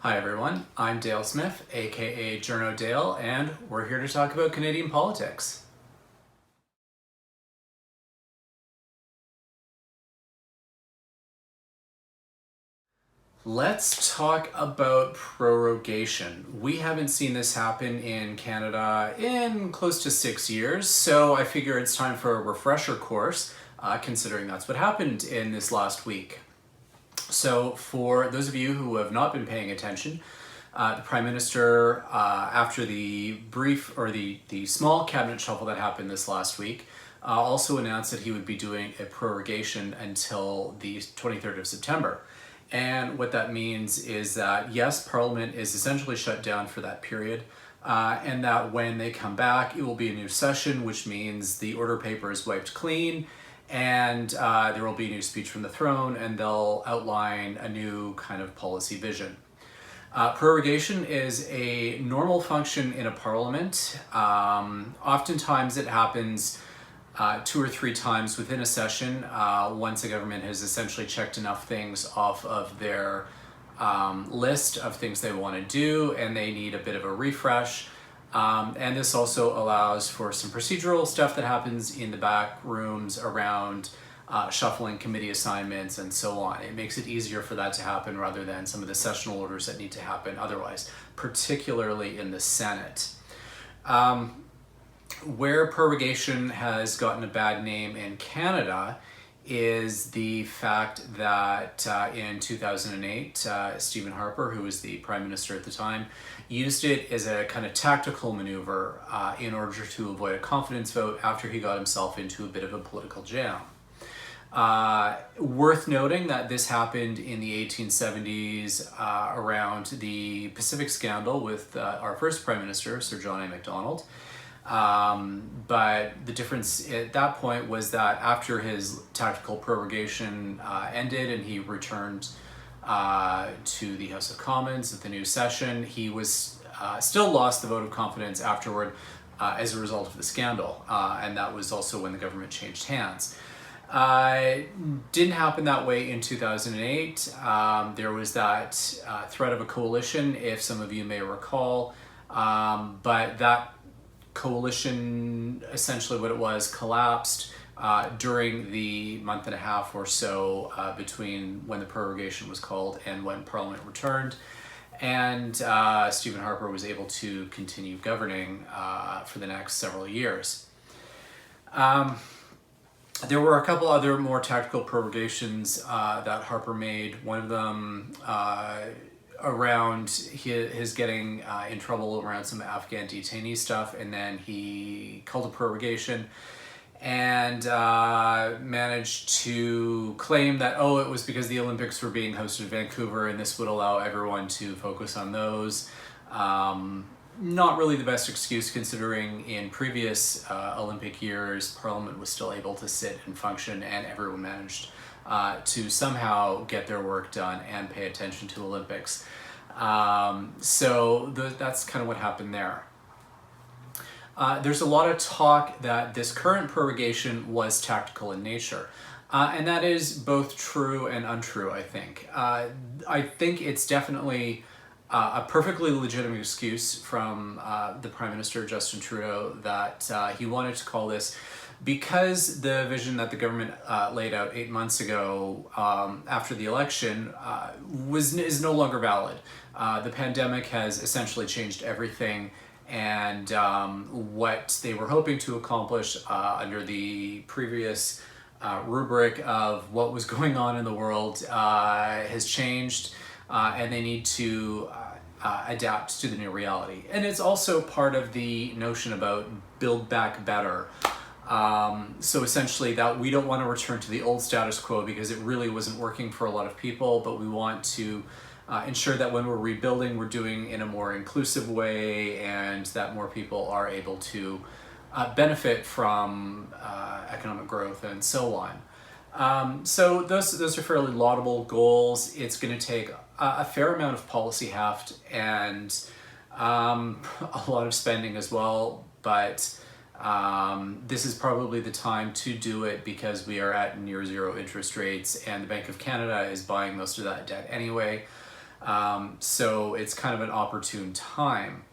Hi everyone, I'm Dale Smith, aka Journo Dale, and we're here to talk about Canadian politics. Let's talk about prorogation. We haven't seen this happen in Canada in close to 6 years, so I figure it's time for a refresher course, considering that's what happened in this last week. So for those of you who have not been paying attention, the Prime Minister, after the brief or the small cabinet shuffle that happened this last week, also announced that he would be doing a prorogation until the 23rd of September. And what that means is that, yes, Parliament is essentially shut down for that period, and that when they come back, it will be a new session, which means the order paper is wiped clean, and there will be a new speech from the throne, and they'll outline a new kind of policy vision. Prorogation is a normal function in a parliament. Oftentimes it happens 2 or 3 times within a session once a government has essentially checked enough things off of their list of things they want to do and they need a bit of a refresh. And this also allows for some procedural stuff that happens in the back rooms around shuffling committee assignments and so on. It makes it easier for that to happen rather than some of the sessional orders that need to happen otherwise, particularly in the Senate. Where prorogation has gotten a bad name in Canada is the fact that in 2008, Stephen Harper, who was the Prime Minister at the time, used it as a kind of tactical maneuver in order to avoid a confidence vote after he got himself into a bit of a political jam. Worth noting that this happened in the 1870s around the Pacific Scandal with our first Prime Minister, Sir John A. Macdonald. But the difference at that point was that after his tactical prorogation ended and he returned to the House of Commons at the new session, he was still lost the vote of confidence afterward as a result of the scandal. And that was also when the government changed hands. Didn't happen that way in 2008. There was that threat of a coalition, if some of you may recall, but that coalition, essentially what it was, collapsed during the month and a half or so between when the prorogation was called and when Parliament returned. And Stephen Harper was able to continue governing for the next several years. There were a couple other more tactical prorogations that Harper made. One of them around his getting in trouble around some Afghan detainee stuff, and then he called a prorogation and managed to claim that, it was because the Olympics were being hosted in Vancouver and this would allow everyone to focus on those. Not really the best excuse, considering in previous Olympic years, Parliament was still able to sit and function and everyone managed to somehow get their work done and pay attention to Olympics. So that's kind of what happened there. There's a lot of talk that this current prorogation was tactical in nature. And that is both true and untrue, I think. I think it's definitely a perfectly legitimate excuse from the Prime Minister, Justin Trudeau, that he wanted to call this because the vision that the government laid out 8 months ago after the election is no longer valid. The pandemic has essentially changed everything, and what they were hoping to accomplish under the previous rubric of what was going on in the world has changed, and they need to adapt to the new reality. And it's also part of the notion about build back better. So essentially that we don't want to return to the old status quo because it really wasn't working for a lot of people, but we want to ensure that when we're rebuilding, we're doing in a more inclusive way and that more people are able to benefit from economic growth and so on. So those are fairly laudable goals. It's going to take a fair amount of policy heft and a lot of spending as well, but this is probably the time to do it because we are at near zero interest rates and the Bank of Canada is buying most of that debt anyway. So it's kind of an opportune time.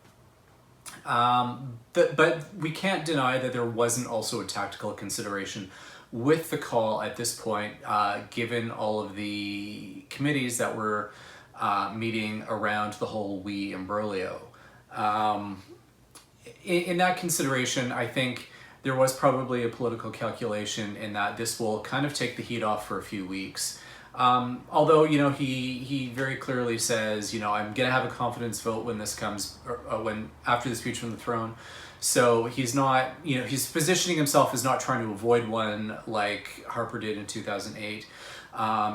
But we can't deny that there wasn't also a tactical consideration with the call at this point, given all of the committees that were meeting around the whole WE imbroglio. In that consideration, I think there was probably a political calculation in that this will kind of take the heat off for a few weeks. Although, he very clearly says, I'm going to have a confidence vote when this comes, when after the speech from the throne. So he's not, he's positioning himself as not trying to avoid one like Harper did in 2008.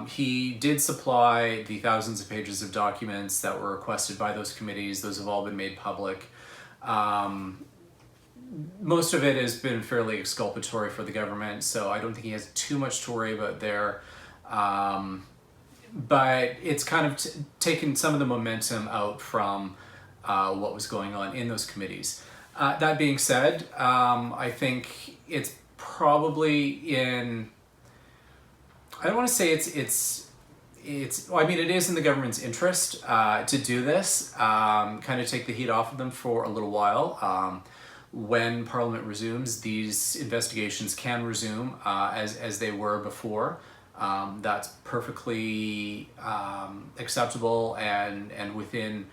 He did supply the thousands of pages of documents that were requested by those committees. Those have all been made public. Most of it has been fairly exculpatory for the government, so I don't think he has too much to worry about there. But it's kind of taken some of the momentum out from what was going on in those committees. That being said, I think it's probably in, I don't want to say well, I mean, it is in the government's interest to do this, kind of take the heat off of them for a little while. When Parliament resumes, these investigations can resume as they were before. That's perfectly acceptable and within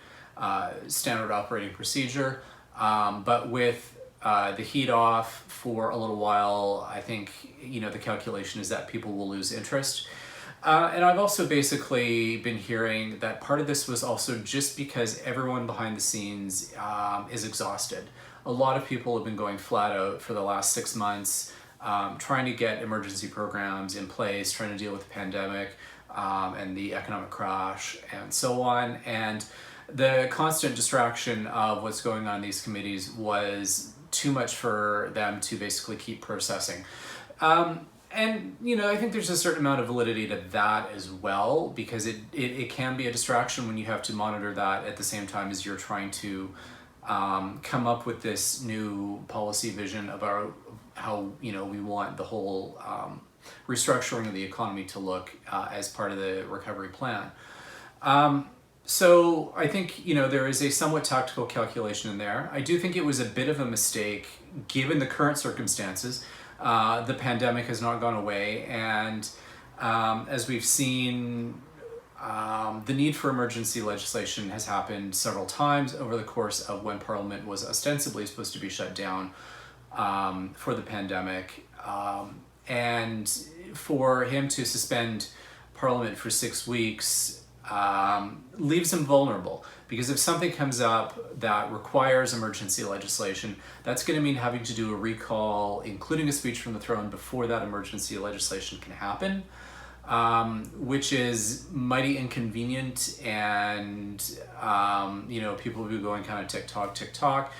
standard operating procedure. But with the heat off for a little while, I think, the calculation is that people will lose interest. And I've also basically been hearing that part of this was also just because everyone behind the scenes is exhausted. A lot of people have been going flat out for the last 6 months, trying to get emergency programs in place, trying to deal with the pandemic and the economic crash and so on. And the constant distraction of what's going on in these committees was too much for them to basically keep processing. And, I think there's a certain amount of validity to that as well, because it can be a distraction when you have to monitor that at the same time as you're trying to come up with this new policy vision about how, we want the whole restructuring of the economy to look as part of the recovery plan. So I think, there is a somewhat tactical calculation in there. I do think it was a bit of a mistake given the current circumstances. The pandemic has not gone away, and as we've seen, the need for emergency legislation has happened several times over the course of when Parliament was ostensibly supposed to be shut down for the pandemic. And for him to suspend Parliament for 6 weeks leaves him vulnerable, because if something comes up that requires emergency legislation, that's going to mean having to do a recall, including a speech from the throne, before that emergency legislation can happen, which is mighty inconvenient, and people will be going kind of tick-tock.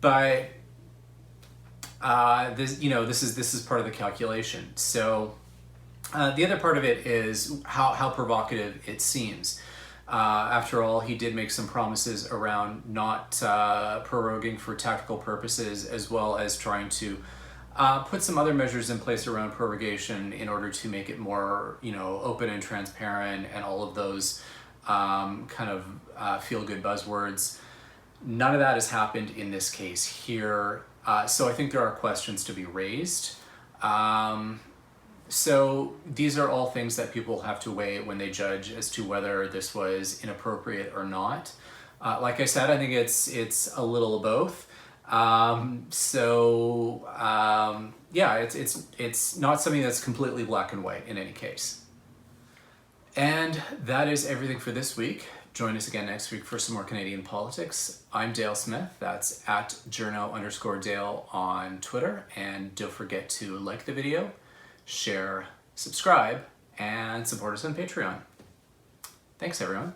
But this is part of the calculation. So the other part of it is how provocative it seems. After all, he did make some promises around not proroguing for tactical purposes, as well as trying to put some other measures in place around prorogation in order to make it more, open and transparent, and all of those kind of feel-good buzzwords. None of that has happened in this case here. So I think there are questions to be raised. So these are all things that people have to weigh when they judge as to whether this was inappropriate or not. Like I said, I think it's a little of both. It's not something that's completely black and white in any case. And that is everything for this week. Join us again next week for some more Canadian politics. I'm Dale Smith. That's at journo_Dale on Twitter. And don't forget to like the video, share, subscribe, and support us on Patreon. Thanks, everyone.